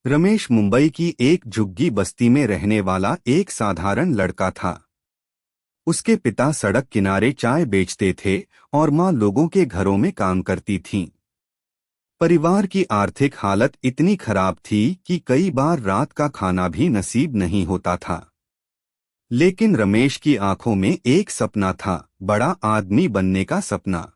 रमेश मुंबई की एक झुग्गी बस्ती में रहने वाला एक साधारण लड़का था। उसके पिता सड़क किनारे चाय बेचते थे और माँ लोगों के घरों में काम करती थीं। परिवार की आर्थिक हालत इतनी खराब थी कि कई बार रात का खाना भी नसीब नहीं होता था। लेकिन रमेश की आंखों में एक सपना था, बड़ा आदमी बनने का सपना।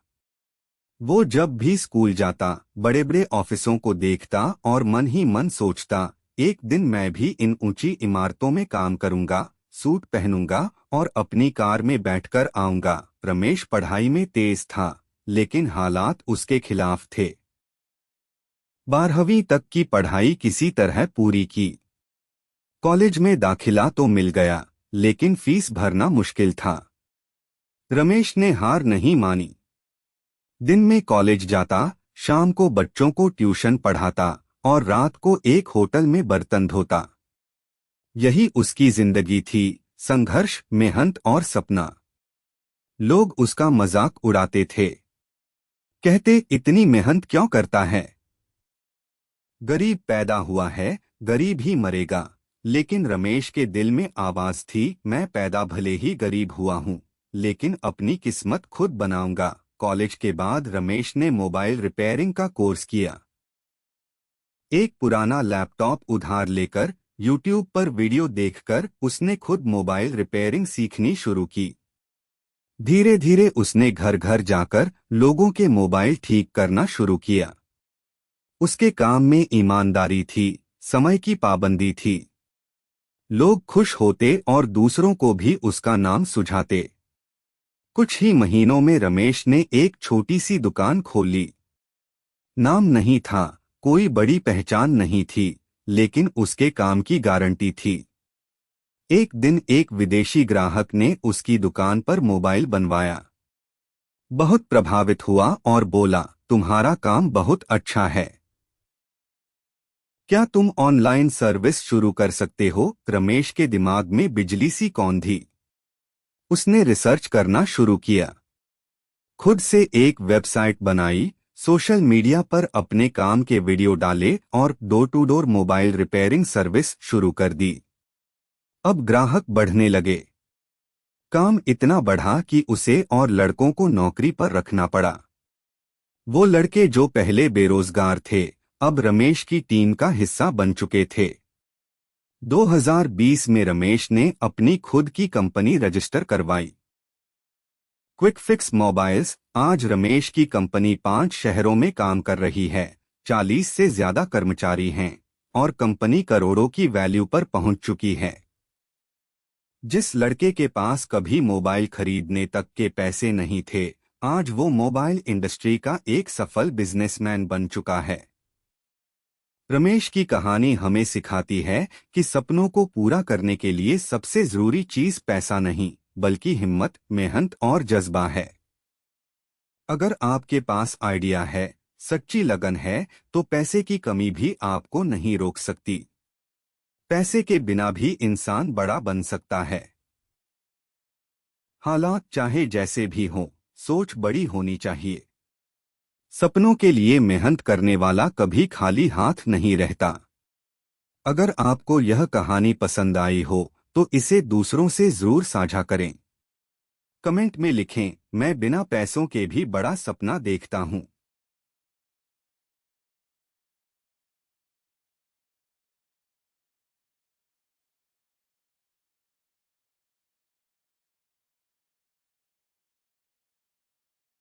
वो जब भी स्कूल जाता, बड़े बड़े ऑफिसों को देखता और मन ही मन सोचता, एक दिन मैं भी इन ऊंची इमारतों में काम करूंगा, सूट पहनूंगा और अपनी कार में बैठकर आऊंगा। रमेश पढ़ाई में तेज था, लेकिन हालात उसके खिलाफ थे। 12वीं तक की पढ़ाई किसी तरह पूरी की। कॉलेज में दाखिला तो मिल गया, लेकिन फीस भरना मुश्किल था। रमेश ने हार नहीं मानी। दिन में कॉलेज जाता, शाम को बच्चों को ट्यूशन पढ़ाता और रात को एक होटल में बर्तन धोता। यही उसकी जिंदगी थी, संघर्ष, मेहनत और सपना। लोग उसका मजाक उड़ाते थे। कहते, इतनी मेहनत क्यों करता है? गरीब पैदा हुआ है, गरीब ही मरेगा। लेकिन रमेश के दिल में आवाज थी, मैं पैदा भले ही गरीब हुआ हूँ, लेकिन अपनी किस्मत खुद बनाऊंगा। कॉलेज के बाद रमेश ने मोबाइल रिपेयरिंग का कोर्स किया। एक पुराना लैपटॉप उधार लेकर यूट्यूब पर वीडियो देखकर उसने खुद मोबाइल रिपेयरिंग सीखनी शुरू की। धीरे धीरे उसने घर घर जाकर लोगों के मोबाइल ठीक करना शुरू किया। उसके काम में ईमानदारी थी, समय की पाबंदी थी। लोग खुश होते और दूसरों को भी उसका नाम सुझाते। कुछ ही महीनों में रमेश ने एक छोटी सी दुकान खोल ली। नाम नहीं था, कोई बड़ी पहचान नहीं थी, लेकिन उसके काम की गारंटी थी। एक दिन एक विदेशी ग्राहक ने उसकी दुकान पर मोबाइल बनवाया। बहुत प्रभावित हुआ और बोला, तुम्हारा काम बहुत अच्छा है, क्या तुम ऑनलाइन सर्विस शुरू कर सकते हो? रमेश के दिमाग में बिजली सी कौंधी। उसने रिसर्च करना शुरू किया। खुद से एक वेबसाइट बनाई, सोशल मीडिया पर अपने काम के वीडियो डाले और door to door mobile repairing service शुरू कर दी। अब ग्राहक बढ़ने लगे। काम इतना बढ़ा कि उसे और लड़कों को नौकरी पर रखना पड़ा। वो लड़के जो पहले बेरोजगार थे, अब रमेश की टीम का हिस्सा बन चुके थे। 2020 में रमेश ने अपनी खुद की कंपनी रजिस्टर करवाई, क्विक फिक्स मोबाइल्स। आज रमेश की कंपनी 5 शहरों में काम कर रही है, 40 से ज्यादा कर्मचारी हैं और कंपनी करोड़ों की वैल्यू पर पहुंच चुकी है। जिस लड़के के पास कभी मोबाइल खरीदने तक के पैसे नहीं थे, आज वो मोबाइल इंडस्ट्री का एक सफल बिजनेसमैन बन चुका है। रमेश की कहानी हमें सिखाती है कि सपनों को पूरा करने के लिए सबसे जरूरी चीज पैसा नहीं, बल्कि हिम्मत, मेहनत और जज्बा है। अगर आपके पास आइडिया है, सच्ची लगन है, तो पैसे की कमी भी आपको नहीं रोक सकती। पैसे के बिना भी इंसान बड़ा बन सकता है। हालात चाहे जैसे भी हों, सोच बड़ी होनी चाहिए। सपनों के लिए मेहनत करने वाला कभी खाली हाथ नहीं रहता। अगर आपको यह कहानी पसंद आई हो, तो इसे दूसरों से जरूर साझा करें। कमेंट में लिखें, मैं बिना पैसों के भी बड़ा सपना देखता हूँ।